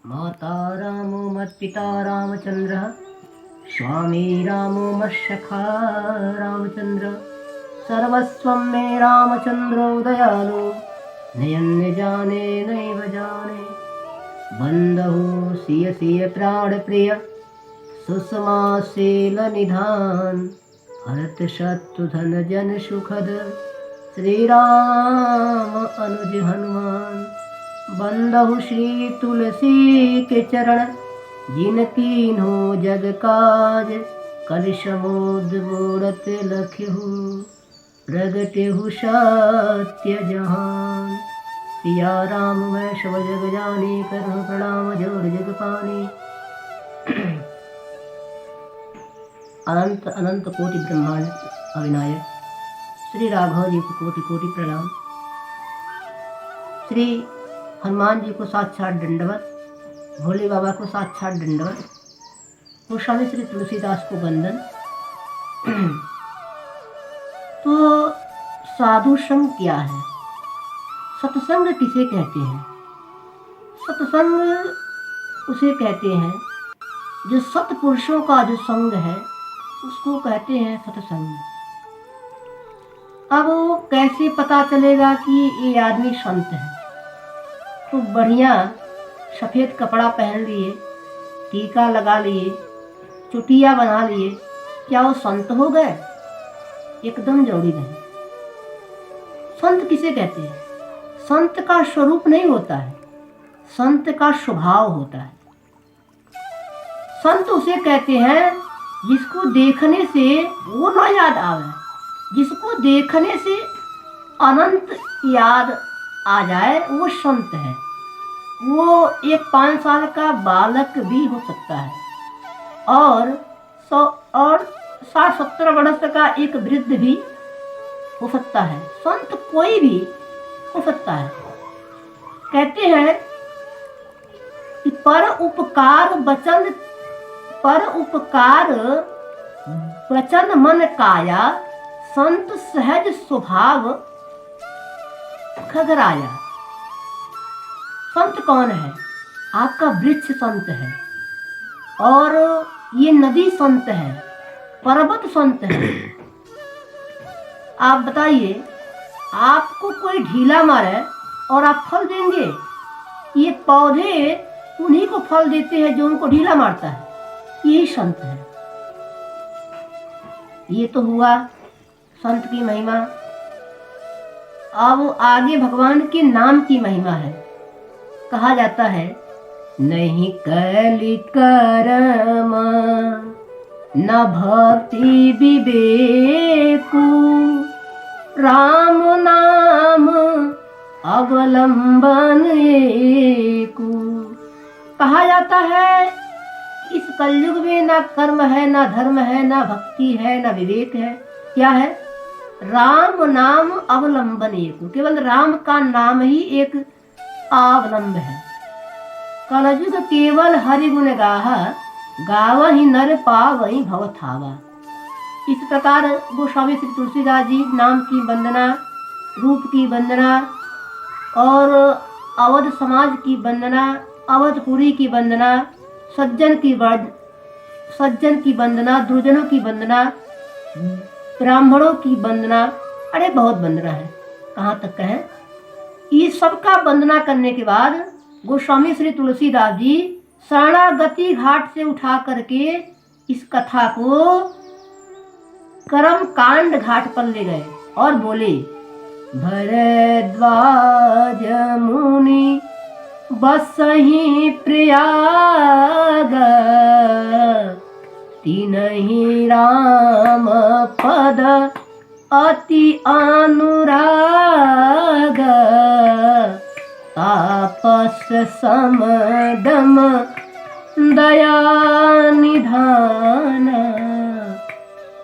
माता रामो मत्पिता रामचन्द्रः स्वामी रामो मत्सखा रामचन्द्र सर्वस्वं मे रामचन्द्रो दयालो नयन जाने नैव जाने बंधु सिय सिय प्राण प्रिय सुषमा शील निधान भरत शत्रुघ्न जन सुखद श्री राम अनुज हनुमान बंधु श्री तुलसी के चरण जिनकीन्हो जग काज कल समुद्र मूरत लख्यु प्रगटेहु सत्य जहान सिया राम मैं सब जग जानी करहु प्रणाम जोड़ जग पानी। अनंत अनंत कोटि ब्रह्मांड अविनायक श्री राघव जी को कोटि कोटि प्रणाम। श्री हनुमान जी को साक्षात दंडवत, भोले बाबा को साक्षात दंडवत, गोस्वामी श्री तुलसीदास को वंदन। तो साधु संग क्या है? सत्संग किसे कहते हैं? सत्संग उसे कहते हैं जो सत्पुरुषों का जो संग है उसको कहते हैं सत्संग। अब कैसे पता चलेगा कि ये आदमी संत है? तो बढ़िया सफ़ेद कपड़ा पहन लिए, टीका लगा लिए, चुटिया बना लिए, क्या वो संत हो गए? एकदम जरूरी नहीं। संत किसे कहते हैं? संत का स्वरूप नहीं होता है, संत का स्वभाव होता है। संत उसे कहते हैं जिसको देखने से वो ना याद आवे, जिसको देखने से अनंत याद आ जाए, वो संत है। वो एक 5 साल का बालक भी हो सकता है और 60-70 वर्ष का एक वृद्ध भी हो सकता है। संत कोई भी हो सकता है। कहते हैं कि पर उपकार वचन मन काया संत सहज स्वभाव खगराया। संत कौन है? आपका वृक्ष संत है, और ये नदी संत है, पर्वत संत है। आप बताइए, आपको कोई ढीला मारे और आप फल देंगे? ये पौधे उन्हीं को फल देते हैं जो उनको ढीला मारता है। यही संत है। ये तो हुआ संत की महिमा। अब आगे भगवान के नाम की महिमा है। कहा जाता है, नहीं कली कर्म न भक्ति विवेकु राम नाम अवलंबन एकु। कहा जाता है इस कलयुग में ना कर्म है, ना धर्म है, ना भक्ति है, ना विवेक है। क्या है? राम नाम अवलंबन एकु। केवल राम का नाम ही एक अवलंब है। कलयुग केवल हरि गुण गाहा गावहि नर पावहि भव थावा। इस प्रकार गोस्वामी श्री तुलसीदास जी नाम की वंदना, रूप की वंदना और अवध समाज की वंदना, अवधपुरी की वंदना, सज्जन की वंदना, दुर्जनों की वंदना, ब्राह्मणों की वंदना, अरे बहुत वंदना है। कहाँ तक कहें? ये सबका वंदना करने के बाद गोस्वामी श्री तुलसीदास जी शरणागति घाट से उठा करके इस कथा को कर्म कांड घाट पर ले गए और बोले, भरद्वाज मुनि बसहि प्रयाग तिनहि राम पद अति अनुराग तापस समदम दया निधान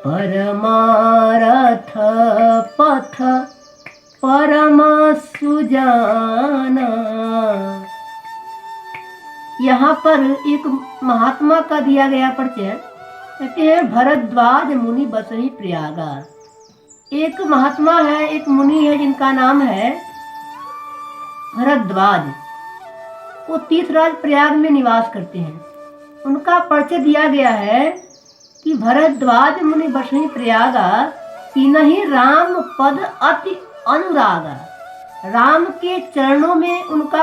परमारथ पथ परम सुजाना। यहाँ पर एक महात्मा का दिया गया परिचय। कहते हैं भरद्वाज मुनि बसहि प्रयागा। एक महात्मा है, एक मुनि है जिनका नाम है भरद्वाज। वो तीर्थराज प्रयाग में निवास करते हैं। उनका परिचय दिया गया है कि भरद्वाज मुनि बसहि प्रयागा, तीनहि राम पद अति अनुरागा। राम के चरणों में उनका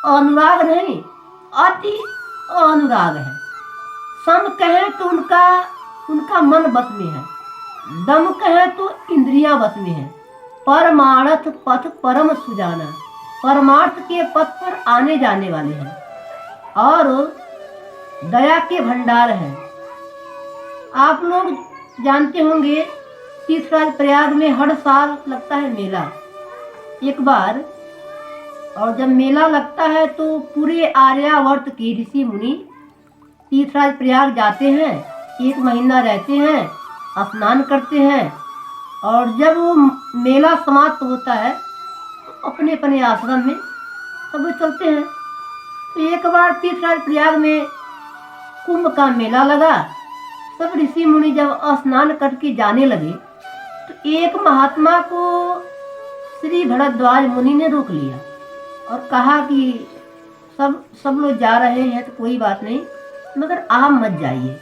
अनुराग नहीं, अति अनुराग है। सम कहें तो उनका मन बस में है, दम कहें तो इंद्रियां बस में है। परमार्थ पथ परम सुजाना, परमार्थ के पथ पर आने जाने वाले हैं और दया के भंडार हैं। आप लोग जानते होंगे तीर्थराज प्रयाग में हर साल लगता है मेला एक बार, और जब मेला लगता है तो पूरे आर्यावर्त के ऋषि मुनि तीर्थराज प्रयाग जाते हैं, 1 महीना रहते हैं, स्नान करते हैं, और जब वो मेला समाप्त होता है तो अपने अपने आश्रम में सब वो चलते हैं। तो एक बार तीर्थराज प्रयाग में कुंभ का मेला लगा। सब ऋषि मुनि जब स्नान करके जाने लगे तो एक महात्मा को श्री भरद्वाज मुनि ने रोक लिया और कहा कि सब लोग जा रहे हैं तो कोई बात नहीं, मगर आप मत जाइए।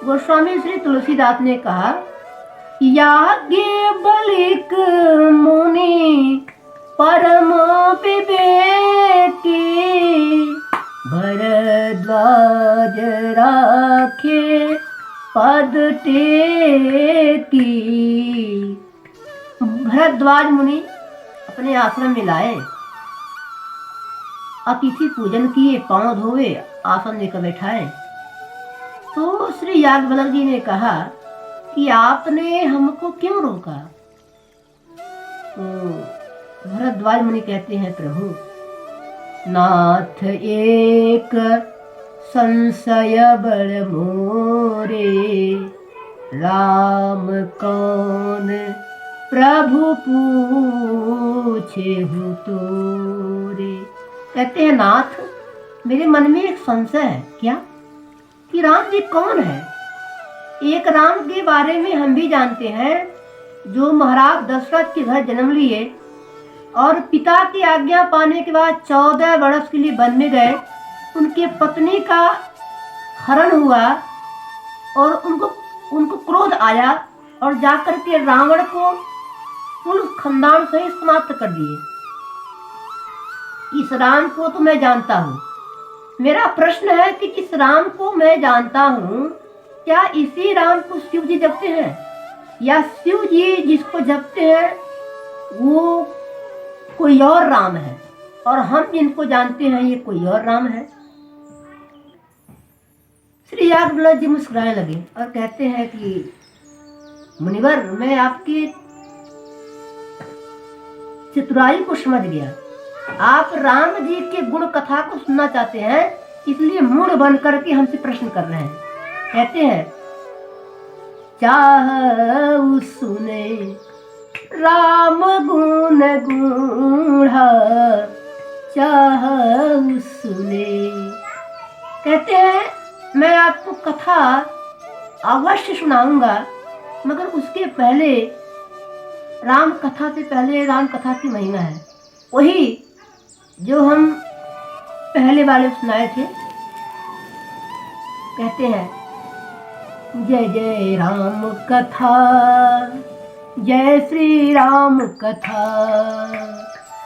गोस्वामी श्री तुलसीदास ने कहा, याज्ञ बलिक मुनि परम विवेकी, भरद्वाज राखे पद टेकी। भरद्वाज मुनि अपने आश्रम में लाए, अतिथि पूजन किए, पांव धोए, आसन लेकर बैठाए। तो श्री याज्ञवल्क्य जी ने कहा कि आपने हमको क्यों रोका? तो भरद्वाज मुनि कहते हैं, प्रभु नाथ एक संशय बड़ मोरे, राम कौन प्रभु पूछे हूँ तोरे। कहते हैं, नाथ मेरे मन में एक संशय है। क्या? कि राम जी कौन है? एक राम के बारे में हम भी जानते हैं, जो महाराज दशरथ के घर जन्म लिए और पिता की आज्ञा पाने के बाद 14 वर्ष के लिए वन में गए। उनके पत्नी का हरण हुआ और उनको क्रोध आया और जाकर के रावण को कुल खानदान से समाप्त कर दिए। इस राम को तो मैं जानता हूँ। मेरा प्रश्न है कि इस राम को मैं जानता हूँ, क्या इसी राम को शिव जी जपते हैं, या शिव जी जिसको जपते हैं वो कोई और राम है और हम जिनको जानते हैं ये कोई और राम है? श्री याज्ञवल्क्य जी मुस्कुराने लगे और कहते हैं कि मुनिवर, मैं आपकी चतुराई को समझ गया। आप राम जी के गुण कथा को सुनना चाहते हैं, इसलिए मूढ़ बन करके हमसे प्रश्न कर रहे हैं। कहते हैं, चाहु सुने राम गुण गूढ़ा, चाहु सुने। कहते हैं, मैं आपको कथा अवश्य सुनाऊंगा, मगर उसके पहले राम कथा से पहले राम कथा की महिमा है, वही जो हम पहले वाले सुनाए थे। कहते हैं, जय जय राम कथा, जय श्री राम कथा,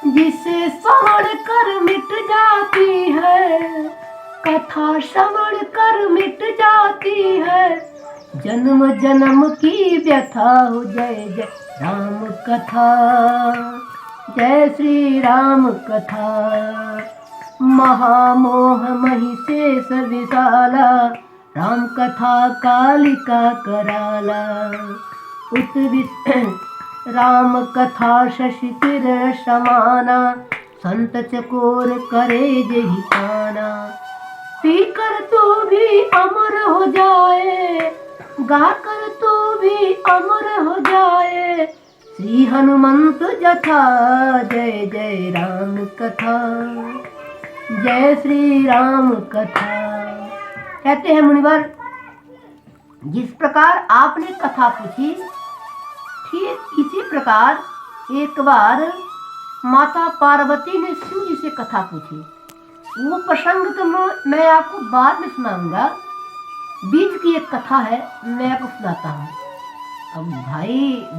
जिसे श्रवण कर मिट जाती है, कथा श्रवण कर मिट जाती है, जन्म जन्म की व्यथा हो। जय जय राम कथा, जय श्री राम कथा, महामोह महिषेष विशाला, राम कथा कालिका कराला, राम कथा शशि किरण समाना, संत चकोर करे जही पाना, पीकर तो भी अमर हो जाए, गाकर तो भी अमर हो जाए, श्री हनुमंत जथा। जय जय राम कथा, जय श्री राम कथा। कहते हैं मुनिवर, जिस प्रकार आपने कथा पूछी, ठीक इसी प्रकार एक बार माता पार्वती ने शिव जी से कथा पूछी। वो प्रसंग तो मैं आपको बाद में सुनाऊंगा। बीच की एक कथा है, मैं आपको सुनाता हूँ। अब भाई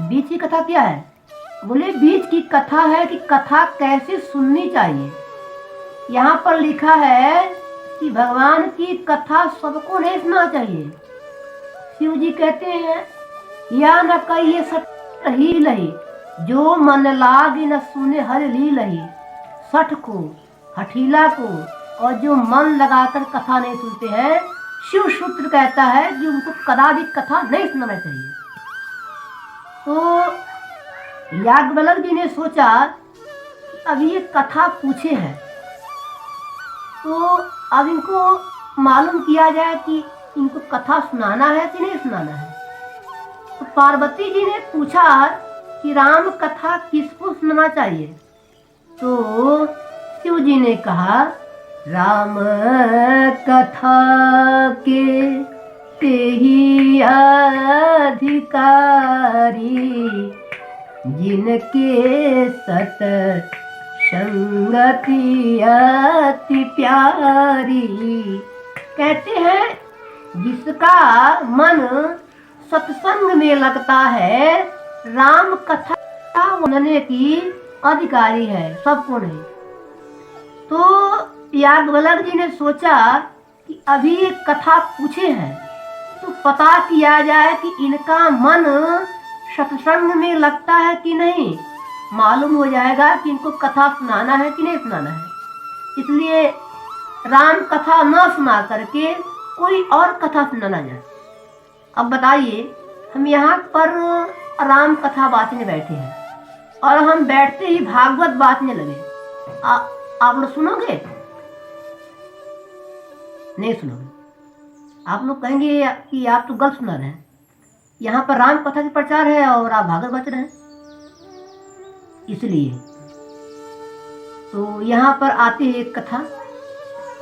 बीच की कथा क्या है? बोले बीच की कथा है कि कथा कैसे सुननी चाहिए। यहाँ पर लिखा है कि भगवान की कथा सबको नहीं सुनना चाहिए। शिव जी कहते हैं या न कहिए सठ ही लही, जो मन लागे न सुने हर ली लही। सठ को, हठीला को और जो मन लगाकर कथा नहीं सुनते हैं, शिव सूत्र कहता है कि उनको कदापि कथा नहीं सुनना चाहिए। तो याज्ञवल्क्य जी ने सोचा अब ये कथा पूछे हैं तो अब इनको मालूम किया जाए कि इनको कथा सुनाना है कि नहीं सुनाना है। तो पार्वती जी ने पूछा कि राम कथा किसको सुनना चाहिए। तो शिव जी ने कहा राम कथा के ते ही अधिकारी, जिनके सत संगति अति प्यारी। कहते हैं जिसका मन सत्संग में लगता है, राम कथा सुनने की अधिकारी है, सबको नहीं। तो याज्ञवल्क्य जी ने सोचा कि अभी एक कथा पूछे हैं तो पता किया जाए कि इनका मन सत्संग में लगता है कि नहीं, मालूम हो जाएगा कि इनको कथा सुनाना है कि नहीं सुनाना है। इसलिए राम कथा न सुना करके कोई और कथा सुनाना जाए। अब बताइए, हम यहाँ पर राम कथा बांटने बैठे हैं और हम बैठते ही भागवत बांटने लगे। आप लोग सुनोगे? नहीं सुनोगे। आप लोग कहेंगे कि आप तो गलत सुना रहे हैं, यहाँ पर राम कथा की प्रचार है और आप भागवत बांट रहे हैं। इसलिए तो यहाँ पर आती है एक कथा।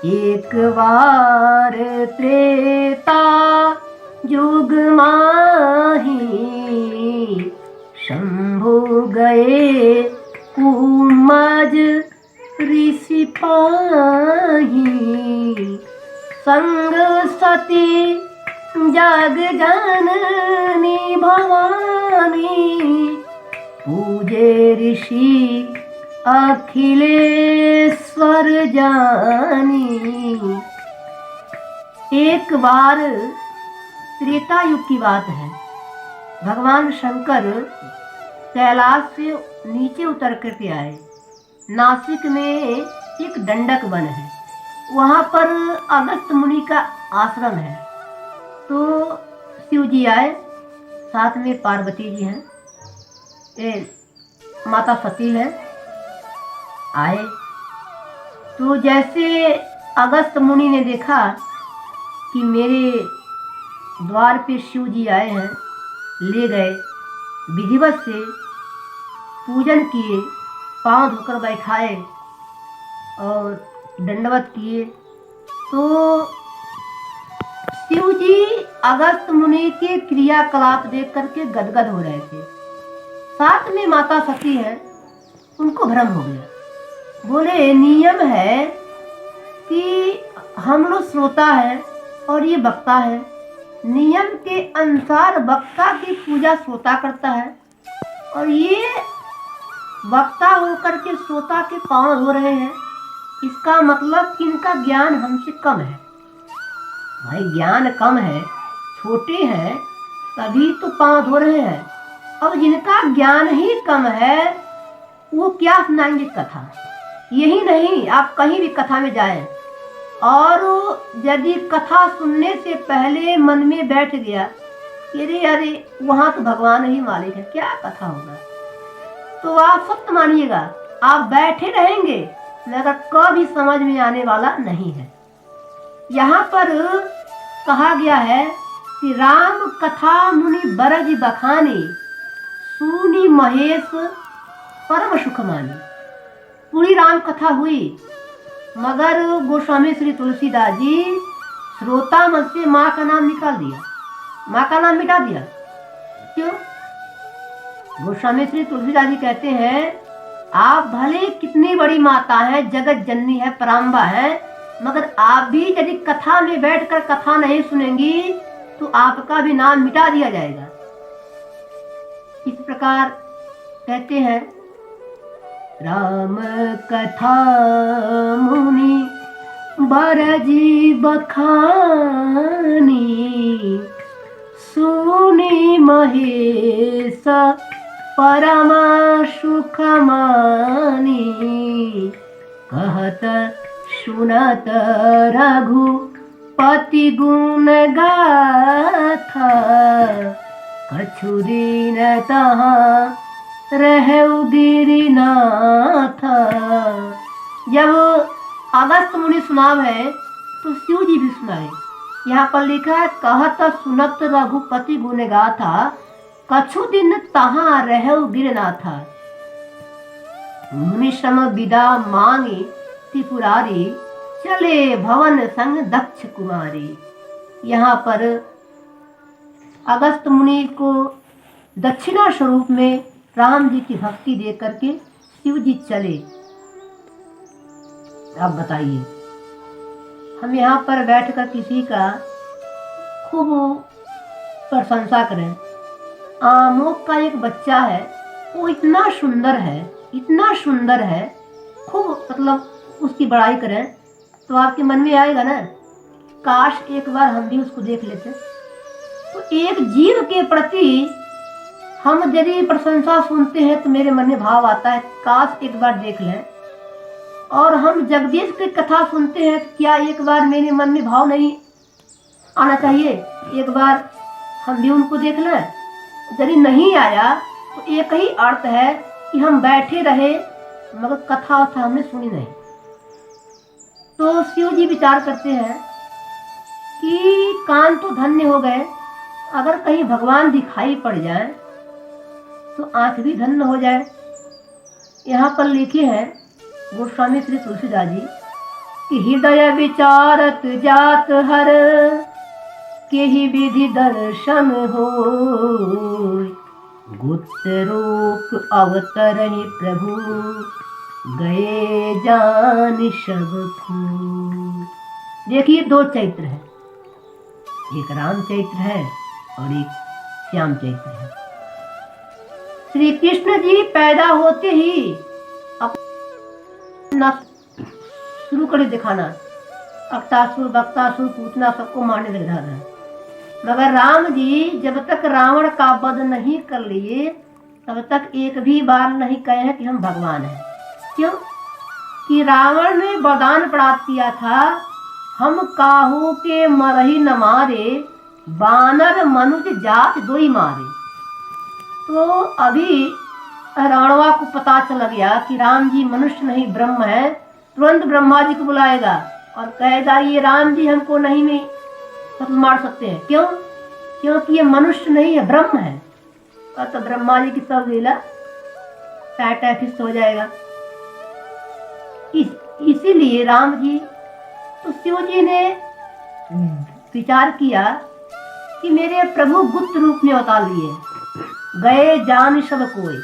एक बार त्रेता जुग माही, शंभु गए कुमज ऋषि पाही। संग सती जग जननी भवानी, पूजे ऋषि अखिलेश्वर जानी। एक बार त्रेता युग की बात है। भगवान शंकर कैलाश से नीचे उतर करके आए। नासिक में एक दंडक वन है, वहाँ पर अगस्त मुनि का आश्रम है। तो शिव जी आए, साथ में पार्वती जी हैं, माता सती है, आए। तो जैसे अगस्त मुनि ने देखा कि मेरे द्वार पे शिव जी आए हैं, ले गए, विधिवत से पूजन किए, पांव धोकर बैठाए और दंडवत किए। तो शिव जी अगस्त मुनि के क्रियाकलाप देख करके गदगद हो रहे थे। साथ में माता सती है, उनको भ्रम हो गया। बोले नियम है कि हम लोग श्रोता है और ये वक्ता है, नियम के अनुसार वक्ता की पूजा श्रोता करता है और ये वक्ता होकर के श्रोता के पांव धो रहे हैं, इसका मतलब कि इनका ज्ञान हमसे कम है। भाई ज्ञान कम है, छोटे हैं, तभी तो पांव धो रहे हैं। अब जिनका ज्ञान ही कम है वो क्या सुनाएंगे कथा। यही नहीं, आप कहीं भी कथा में जाएं और यदि कथा सुनने से पहले मन में बैठ गया अरे अरे वहां तो भगवान ही मालिक है, क्या कथा होगा, तो आप सत्य मानिएगा, आप बैठे रहेंगे मगर कभी समझ में आने वाला नहीं है। यहाँ पर कहा गया है कि राम कथा मुनि बरज बखानी, सुनी महेश परम सुख मानी। पूरी राम कथा हुई मगर गोस्वामी श्री तुलसीदास जी श्रोता मन से माँ का नाम निकाल दिया, माँ का नाम मिटा दिया। क्यों? गोस्वामी श्री तुलसीदास जी कहते हैं आप भले कितनी बड़ी माता है, जगत जननी है, पराम्बा है, मगर आप भी यदि कथा में बैठकर कथा नहीं सुनेंगी तो आपका भी नाम मिटा दिया जाएगा। इस प्रकार कहते हैं, राम कथा मुनि बरजी बखानी, सुनि महेश परम सुख मानी, कहत सुनत रघुपति गुण गाथा, कछु दिन तहाँ रहु गिरिनाथ। जब अगस्त मुनि सुनाव है तो शिव जी भी सुनाए। यहाँ पर लिखा है, कहत सुनत रघुपति गुण गाथा, कछु दिन तहाँ रहु गिरनाथा। मुनि श्रम विदा मांगी त्रिपुरारी, चले भवन संग दक्ष कुमारी। यहाँ पर अगस्त मुनि को दक्षिणा स्वरूप में राम जी की भक्ति दे करके शिव जी चले। अब बताइए, हम यहाँ पर बैठकर किसी का खूब प्रशंसा करें। आमोक का एक बच्चा है, वो इतना सुंदर है, इतना सुंदर है, खूब मतलब उसकी बड़ाई करें तो आपके मन में आएगा ना, काश एक बार हम भी उसको देख लेते। तो एक जीव के प्रति हम यदि प्रशंसा सुनते हैं तो मेरे मन में भाव आता है, काश एक बार देख लें। और हम जगदीश की कथा सुनते हैं तो क्या एक बार मेरे मन में भाव नहीं आना चाहिए, एक बार हम भी उनको देख लें। यदि नहीं आया तो एक ही अर्थ है कि हम बैठे रहे मगर कथा वथा हमने सुनी नहीं। तो शिव जी विचार करते हैं कि कान तो धन्य हो गए, अगर कहीं भगवान दिखाई पड़ जाए तो आंख भी धन्य हो जाए। यहाँ पर लिखे हैं गोस्वामी श्री तुलसीदास जी कि हृदय विचारत जात हर, के ही विधि दर्शन हो, गुप्त रूप अवतरहि प्रभु, गए जान सब फूल। देखिए, दो चैत्र है, एक राम चैत्र है और एक श्याम चैत्र है। श्री कृष्ण जी पैदा होते ही अपना शुरू कर दिखाना, अक्तासुर बक्तासुर पूतना सबको मारने लग रहा था। मगर राम जी जब तक रावण का वध नहीं कर लिए तब तक एक भी बार नहीं कहे हैं कि हम भगवान हैं। क्यों? कि रावण ने वरदान प्राप्त किया था, हम काहू के मरही न मारे, बानर मनुज जात दोई मारे। तो अभी रावणवा को पता चल गया कि राम जी मनुष्य नहीं ब्रह्म है, तुरंत ब्रह्मा जी को बुलाएगा और कहेगा ये राम जी हमको नहीं मार सकते हैं। क्यों? क्योंकि ये मनुष्य नहीं है, ब्रह्म है। और तो ब्रह्मा जी की सब लीला फिस्ट हो जाएगा। इसीलिए राम जी तो शिव जी ने विचार किया कि मेरे प्रभु गुप्त रूप में अवतार लिए, गए जान सब कोई।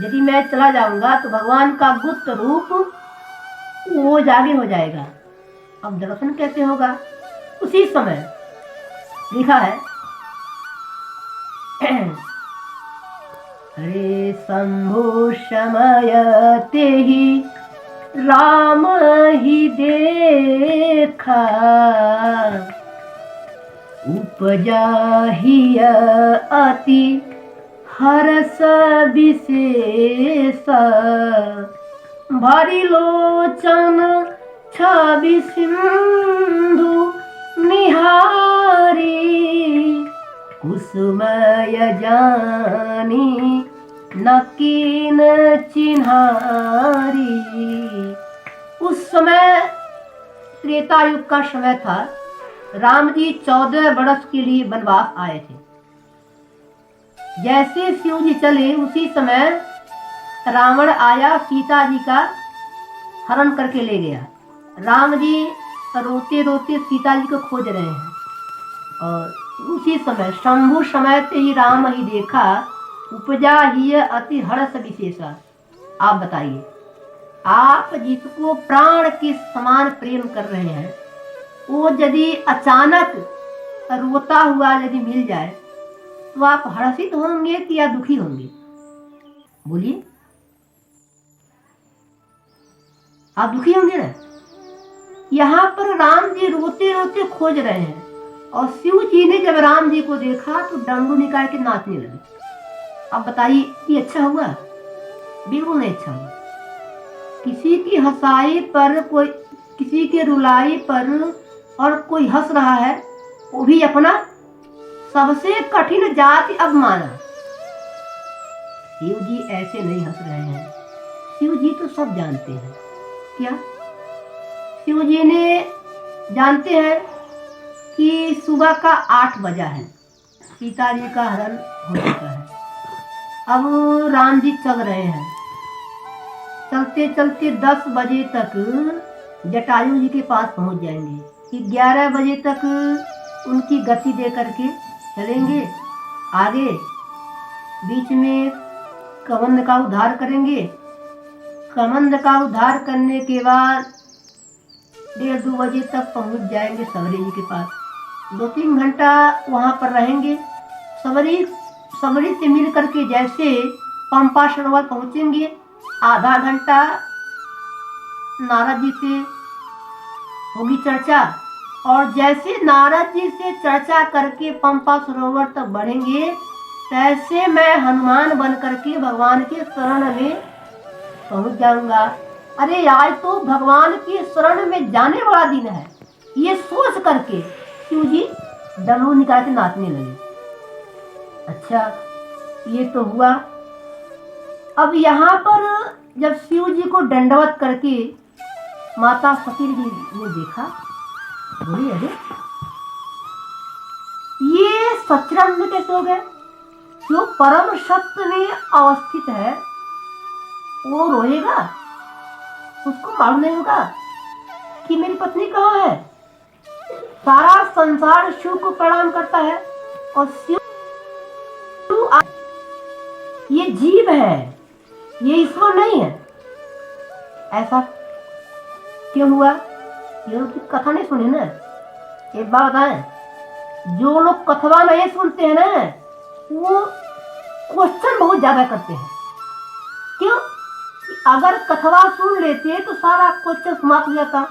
यदि मैं चला जाऊंगा तो भगवान का गुप्त रूप वो जागे हो जाएगा। अब दर्शन कैसे होगा? उसी समय लिखा है, अरे शंभु समय ते ही राम ही देखा, उपजा ही अति हरस विशेष, भरी लोचन छवि सिंधु निहारी, कुसुमय जानी नकीन चिन्हारी। उस समय त्रेता युग का समय था। राम जी 14 वर्ष के लिए वनवास आए थे। जैसे शिव जी चले उसी समय रावण आया, सीता जी का हरण करके ले गया। राम जी रोते रोते सीता जी को खोज रहे हैं और उसी समय शंभु समय ते ही राम ही देखा, उपजा ही अति हर्ष विशेषा। आप बताइए, आप जिसको प्राण के समान प्रेम कर रहे हैं, वो यदि अचानक रोता हुआ यदि मिल जाए तो आप हर्षित होंगे कि या दुखी होंगे? बोलिए, आप दुखी होंगे ना। यहाँ पर राम जी रोते रोते खोज रहे हैं और शिव जी ने जब राम जी को देखा तो डंडू निकाल के नाचने लगे। अब बताइए, ये अच्छा हुआ? बिल्कुल नहीं अच्छा हुआ। किसी की हंसाई पर, कोई किसी के रुलाई पर और कोई हंस रहा है, वो भी अपना सबसे कठिन जाति अब माना। शिव जी ऐसे नहीं हंस रहे हैं। शिव जी तो सब जानते हैं। क्या शिव जी ने जानते हैं कि सुबह का 8 बजा है, सीता जी का हरण हो चुका है। अब राम जी चल रहे हैं, चलते चलते 10 बजे तक जटायु जी के पास पहुंच जाएंगे। 11 बजे तक उनकी गति दे करके चलेंगे आगे, बीच में कमंद का उद्धार करेंगे। कमंद का उद्धार करने के बाद 1:30-2 बजे तक पहुंच जाएंगे सबरी जी के पास। 2-3 घंटा वहां पर रहेंगे। सबरी से मिल करके जैसे पंपा सरोवर पहुंचेंगे, आधा घंटा नारद जी से होगी चर्चा, और जैसे नारद जी से चर्चा करके पंपा सरोवर तक बढ़ेंगे, तैसे मैं हनुमान बन करके भगवान के शरण में पहुंच जाऊंगा। अरे आज तो भगवान की शरण में जाने वाला दिन है, ये सोच करके शिव जी डमरू निकाल के नाचने लगे। अच्छा, ये तो हुआ। अब यहाँ पर जब शिव जी को दंडवत करके माता सती जी ने देखा, बोली अरे ये सचरंग में कैसे हो गए? जो परम सत्य में अवस्थित है वो रोएगा? उसको मालूम नहीं होगा कि मेरी पत्नी कहाँ है? सारा संसार शिव को प्रणाम करता है और शिव ये जीव है, ये ईश्वर नहीं है। ऐसा क्यों हुआ? ये लोग कथा नहीं सुने ना। एक बात बताएं, जो लोग कथवा नहीं सुनते हैं ना, वो क्वेश्चन बहुत ज्यादा करते हैं। क्यों? अगर कथवा सुन लेते तो सारा क्वेश्चन समाप्त हो जाता।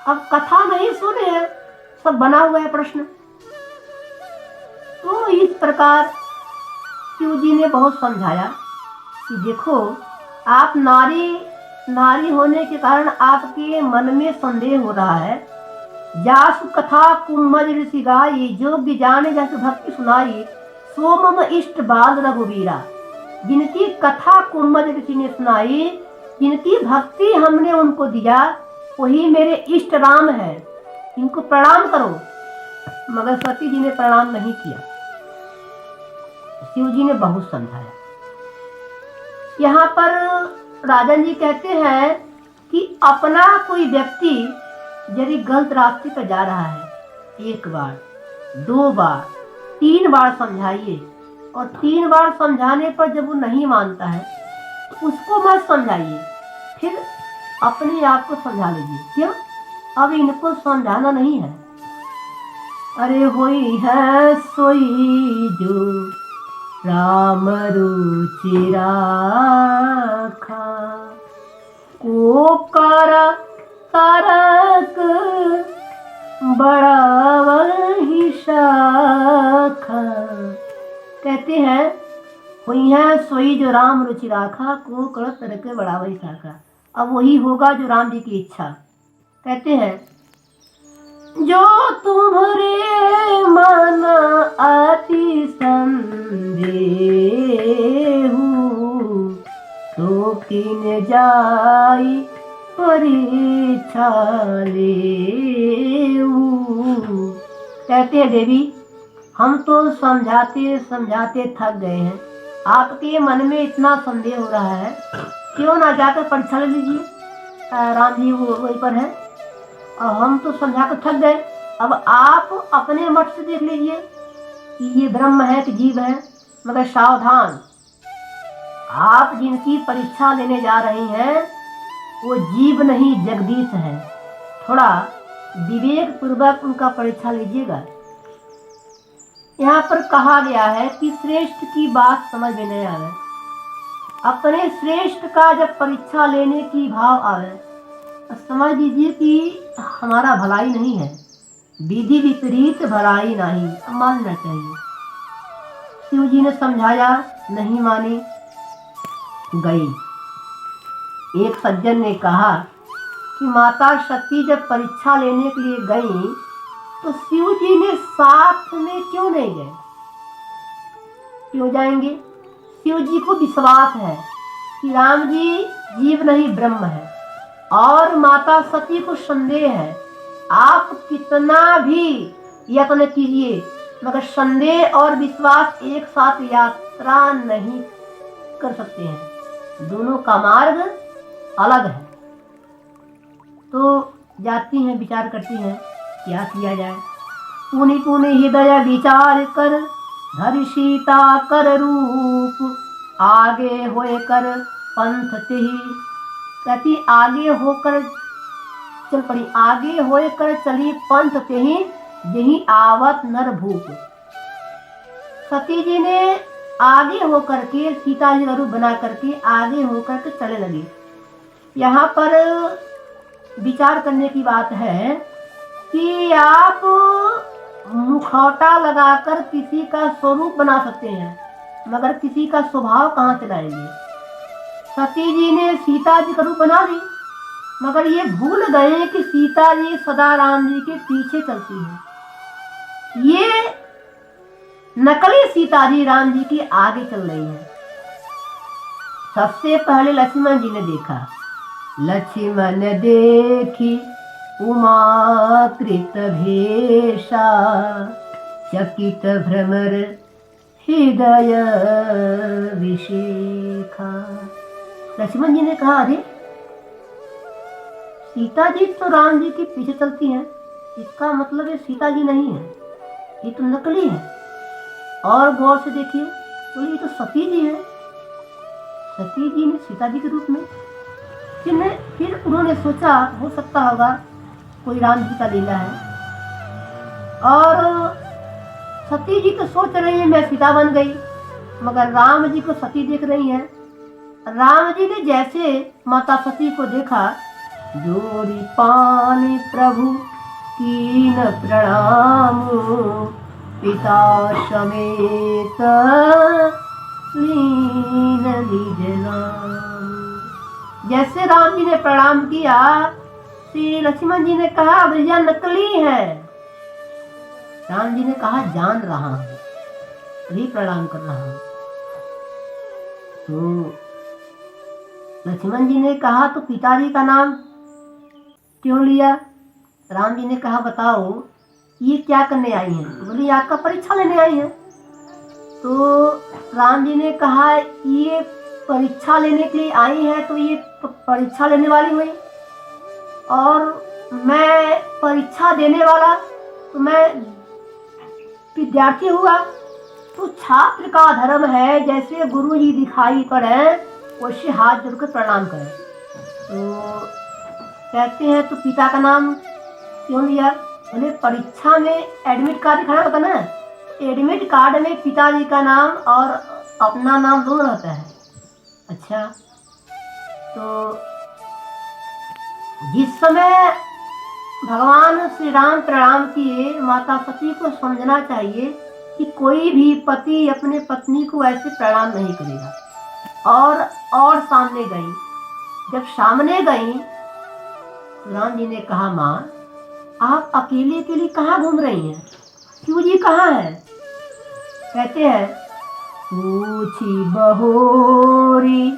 अब कथा नहीं सुने हैं, सब बना हुआ है प्रश्न। तो इस प्रकार शिव जी ने बहुत समझाया कि देखो, आप नारी होने के कारण आपके मन में संदेह हो रहा है। जासु कथा कुमज ऋषि गाई, जोग्य जाने जस भक्ति सुनाई, सो मम इष्ट बाल रघुवीरा। जिनकी कथा कुमज ऋषि ने सुनाई, जिनकी भक्ति हमने उनको दिया, वही मेरे इष्ट राम है, इनको प्रणाम करो। मगर सती जी ने प्रणाम नहीं किया। शिव जी ने बहुत समझाया। यहाँ पर राजन जी कहते हैं कि अपना कोई व्यक्ति यदि गलत रास्ते पर जा रहा है, 1 बार 2 बार 3 बार समझाइए, और 3 बार समझाने पर जब वो नहीं मानता है तो उसको मत समझाइए, फिर अपने आप को समझा लीजिए। क्यों? अब इनको समझाना नहीं है। अरे होई है सोई जो राम रुचि राखा, को कारा तारक बड़ा वही शाखा। कहते हैं हुई है सोई जो राम रुचि राखा, को कर तरक बड़ा वही शाखा। अब वही होगा जो राम जी की इच्छा। कहते हैं जो तुम्हारे मन अति संदेहु, तो किन जाई परीक्षा लेऊ। कहते हैं देवी, हम तो समझाते समझाते थक गए हैं, आपके मन में इतना संदेह हो रहा है, क्यों ना जाकर परीक्षा ले लीजिए। राम जी वहीं पर है और हम तो समझा कर थक गए। अब आप अपने मत से देख लीजिए कि ये ब्रह्म है कि जीव है। मगर सावधान, आप जिनकी परीक्षा लेने जा रही हैं वो जीव नहीं जगदीश है। थोड़ा विवेक पूर्वक उनका परीक्षा लीजिएगा। यहाँ पर कहा गया है कि श्रेष्ठ की बात समझ में नहीं आवे। अपने श्रेष्ठ का जब परीक्षा लेने की भाव आवे तो समझ लीजिए कि हमारा भलाई नहीं है। विधि विपरीत भलाई नहीं, मानना चाहिए। शिव जी ने समझाया, नहीं मानी, गई। एक सज्जन ने कहा कि माता सती जब परीक्षा लेने के लिए गई तो शिव जी ने साथ में क्यों नहीं गए? क्यों जाएंगे? शिव जी को विश्वास है कि राम जी जीव नहीं ब्रह्म है, और माता सती को संदेह है। आप कितना भी यत्न कीजिए मगर संदेह और विश्वास एक साथ यात्रा नहीं कर सकते हैं, दोनों का मार्ग अलग है। तो जाती हैं, विचार करती हैं क्या किया जाए। पुनि पुनि हृदय विचार कर धरि सीता कर रूप, आगे होए कर पंथ तेहि। कहती आगे होकर चल पड़ी, आगे होए कर चली पंथ तेहि, यही आवत नर भूप। सती जी ने आगे होकर के सीता जी का रूप बना करके आगे होकर के चले लगे। यहाँ पर विचार करने की बात है कि आप मुखौटा लगाकर किसी का स्वरूप बना सकते हैं मगर किसी का स्वभाव कहाँ से लाएंगे। सती जी ने सीता जी का रूप बना ली मगर ये भूल गए कि सीता जी सदा राम जी के पीछे चलती है। ये नकली सीता जी राम जी की आगे चल रही है। सबसे पहले लक्ष्मण जी ने देखा, लक्ष्मण देखी उमा कृत भेषा, चकित भ्रमर हृदय विशेखा। लक्ष्मण जी ने कहा, अरे सीता जी तो राम जी के पीछे चलती हैं, इसका मतलब ये सीता जी नहीं है, ये तो नकली है। और गौर से देखिए, बोले ये तो सती जी है। सती जी ने सीता जी के रूप में फिर उन्होंने सोचा हो सकता होगा कोई राम जी का लीला है। और सती जी तो सोच रही है मैं सीता बन गई, मगर राम जी को सती देख रही है। राम जी ने जैसे माता सती को देखा, जोड़ी पानी प्रभु कीन प्रणाम, पिता समेत लीन लीज नाम। जैसे राम जी ने प्रणाम किया, श्री लक्ष्मण जी ने कहा भैया नकली है। राम जी ने कहा जान रहा हूं, भी प्रणाम कर रहा हूं। तो लक्ष्मण जी ने कहा तो पिताजी का नाम क्यों लिया? राम जी ने कहा बताओ ये क्या करने आई हैं? बोली आपका परीक्षा लेने आई है। तो राम जी ने कहा ये परीक्षा लेने के लिए आई है तो ये परीक्षा लेने वाली हुई, और मैं परीक्षा देने वाला, तो मैं विद्यार्थी हुआ। तो छात्र का धर्म है जैसे गुरु जी दिखाई पड़े वैसे हाथ जोड़कर प्रणाम करें। तो कहते हैं तो पिता का नाम क्यों लिया? बोले परीक्षा में एडमिट कार्ड दिखाना होता ना, एडमिट कार्ड में पिताजी का नाम और अपना नाम दोनों रहता है। अच्छा, तो जिस समय भगवान श्री राम प्रणाम किए, माता सती को समझना चाहिए कि कोई भी पति अपने पत्नी को ऐसे प्रणाम नहीं करेगा। और सामने गई, जब सामने गई तो राम जी ने कहा माँ आप अकेले अकेले कहाँ घूम रही हैं? शिव जी कहाँ है? कहते हैं पूछी बहोरी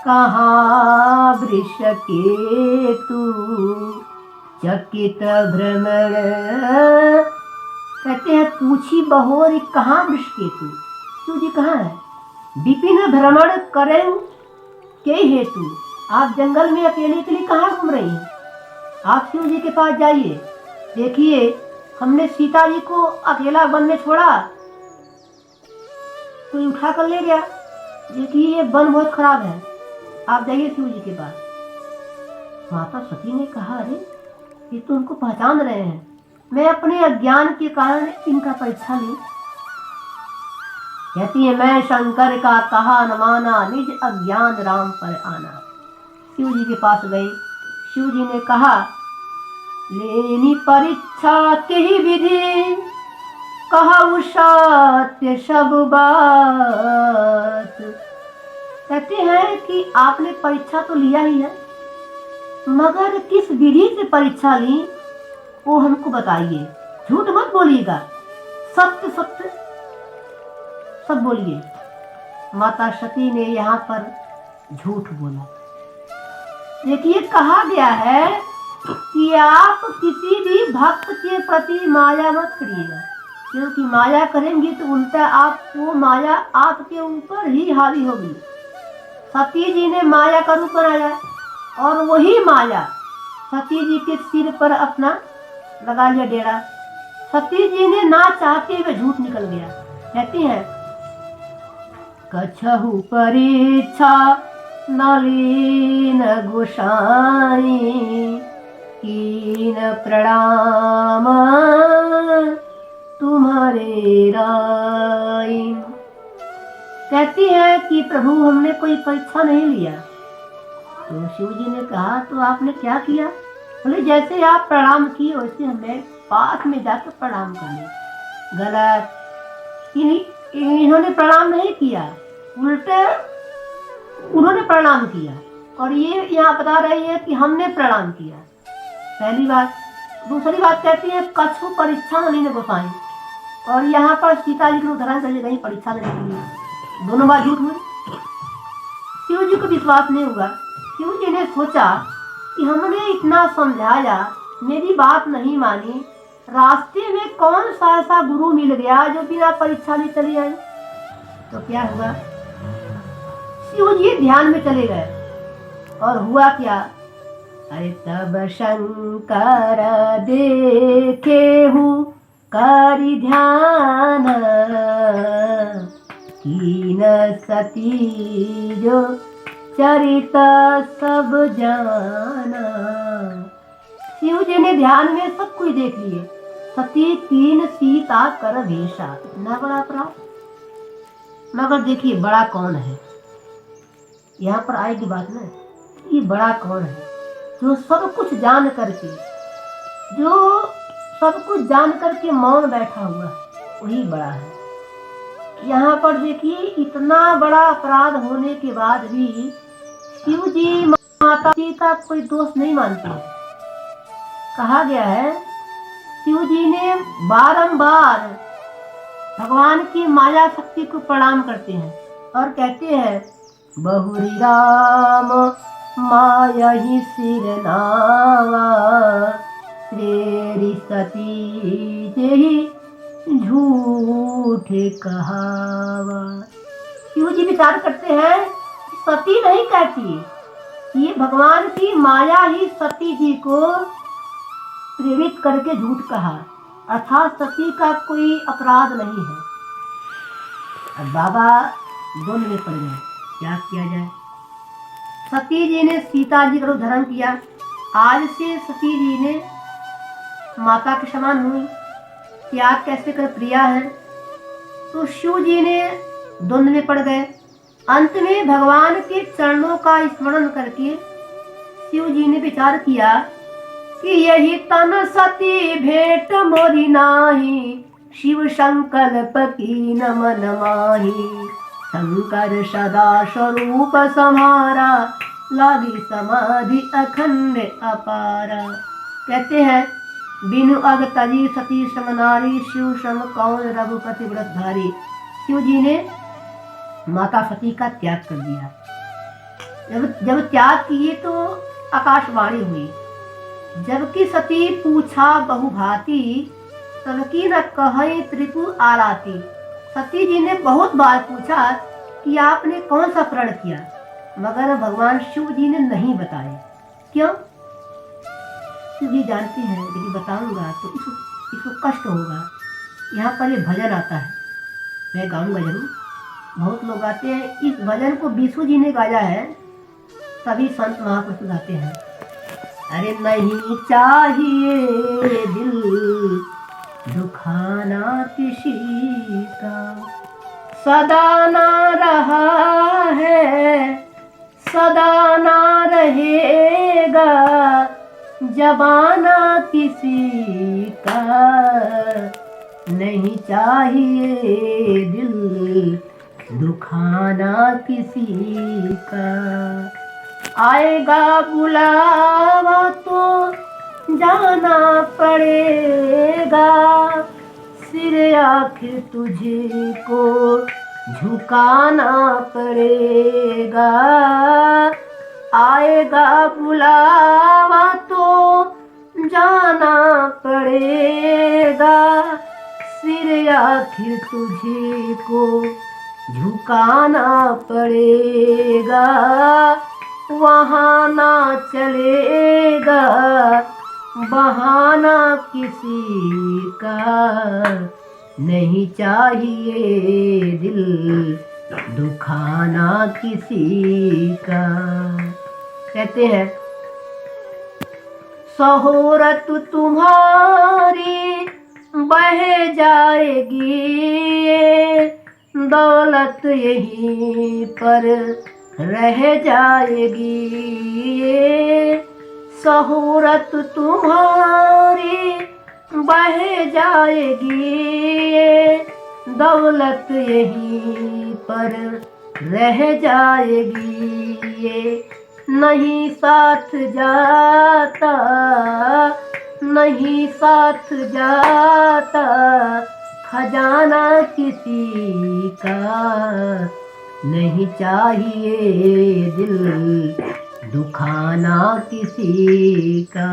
कहाँ वृष के तू, चकित भ्रमण। कहते हैं पूछी बहोरी कहाँ वृष के तू, शिव जी कहाँ है? विपिन भ्रमण करें के हेतु, आप जंगल में अकेले अकेले कहाँ घूम रही हैं? आप शिव जी के पास जाइए, देखिए हमने सीता जी को अकेला वन में छोड़ा, कोई उठा कर ले गया, देखिए ये वन बहुत खराब है, आप जाइए शिव जी के पास। माता सती ने कहा, अरे ये तो उनको पहचान रहे हैं, मैं अपने अज्ञान के कारण इनका परीक्षा लूं। कहती है, मैं शंकर का कहा न माना, निज अज्ञान राम पर आना। शिव जी के पास गई। शिव जी ने कहा, लेनी परीक्षा के ही विधि, कहु सत्य सब बात। कहते हैं कि आपने परीक्षा तो लिया ही है, मगर किस विधि से परीक्षा ली वो हमको बताइए, झूठ मत बोलिएगा, सत्य सत्य सब बोलिए। माता सती ने यहाँ पर झूठ बोला। देखिए कहा गया है कि आप किसी भी भक्त के प्रति माया मत करिएगा, क्योंकि माया करेंगी तो उल्टा आपको माया आपके ऊपर ही हावी होगी। सती जी ने माया का रूप बनाया और वही माया सती जी के सिर पर अपना लगा लिया डेरा। सती जी ने ना चाहते हुए झूठ निकल गया। कहती हैं, कछहु परीक्षा नलिन गोसाई, कीन प्रणाम तुम्हारे राई। कहती है कि प्रभु हमने कोई परीक्षा नहीं लिया। तो शिव जी ने कहा, तो आपने क्या किया? बोले, जैसे आप प्रणाम किए वैसे हमें पास में जाकर प्रणाम करने। गलत, इन्होंने प्रणाम नहीं किया, उल्टे उन्होंने प्रणाम किया, और ये यहाँ बता रही है कि हमने प्रणाम किया। पहली बात। दूसरी बात कहती है, कछु परीक्षा नहीं गोसाई, और यहाँ पर सीता जी को उदाहरण चली गई परीक्षा लेने के लिए। दोनों बात झूठ हुई। शिव जी को विश्वास नहीं हुआ। शिव जी ने सोचा कि हमने इतना समझाया, मेरी बात नहीं मानी, रास्ते में कौन सा ऐसा गुरु मिल गया जो बिना परीक्षा ले चली आई। तो क्या हुआ? शिव जी ध्यान में चले गए, और हुआ क्या? अरे तब शंकर देखे हूँ करि ध्यान, कीन सती जो चरित सब जाना। शिव जी ने ध्यान में सब कुछ देख लिए। सती कीन सीता कर भेषा, इतना बड़ा अपराध। मगर देखिए बड़ा कौन है, यहाँ पर आएगी बात ना, ये बड़ा कौन है जो सब कुछ जान करके मौन बैठा हुआ है, वही बड़ा है। यहाँ पर देखिए इतना बड़ा अपराध होने के बाद भी शिव जी माता जी का कोई दोष नहीं मानते हैं। कहा गया है, शिव जी ने बारंबार भगवान की माया शक्ति को प्रणाम करते हैं और कहते हैं, बहुरी राम माया ही सिर नावा, तेरी सती जेहि झूठ कहावा। शिव जी विचार करते हैं, सती नहीं कहती, ये भगवान की माया ही सती जी को प्रेरित करके झूठ कहा, अर्थात सती का कोई अपराध नहीं है। अब बाबा द्वंद में पड़ गए, क्या किया जाए। सती जी ने सीता जी का धर्म किया, आज से सती जी ने माता के समान हुई, त्याग कैसे कर प्रिया है। तो शिव जी ने द्वंद में पड़ गए। अंत में भगवान के चरणों का स्मरण करके शिव जी ने विचार किया कि यही तन सती भेंट मोरी नाही, शिव संकल्प की नमन माही। शंकर सदा स्वरूप समारा, लागी समाधि अखंड अपारा। कहते हैं, बिनु अग तजी सती समनारी, शिव सम कौन रघुपति व्रतधारी। शिव जी ने माता सती का त्याग कर दिया। जब त्याग किए तो आकाशवाणी हुई, जबकि सती पूछा बहुभांति, तबकी न कहे त्रिपुर आराती। सती जी ने बहुत बार पूछा कि आपने कौन सा प्रण किया, मगर भगवान शिव जी ने नहीं बताया। क्यों? शिव जी जानते हैं यदि बताऊंगा तो इसको कष्ट होगा। यहाँ पर ये भजन आता है, मैं गाऊंगा जरूर। बहुत लोग गाते हैं। इस भजन को विशु जी ने गाया है, सभी संत महापुरुष गाते हैं। अरे नहीं चाहिए दिल दुखाना किसी का, सदा ना रहा है सदा ना रहेगा, जबाना किसी का। नहीं चाहिए दिल दुखाना किसी का, आएगा बुलावा तो जाना पड़ेगा, सिर आखिर तुझे को झुकाना पड़ेगा। आएगा बुलावा तो जाना पड़ेगा, सिर आखिर तुझे को झुकाना पड़ेगा। वहाँ ना चलेगा बहाना किसी का, नहीं चाहिए दिल दुखाना किसी का। कहते हैं शोहरत तुम्हारी बह जाएगी, दौलत यहीं पर रह जाएगी। शोहरत तुम्हारी बह जाएगी, दौलत यहीं पर रह जाएगी। नहीं साथ जाता नहीं साथ जाता खजाना किसी का, नहीं चाहिए दिल दुखाना किसी का।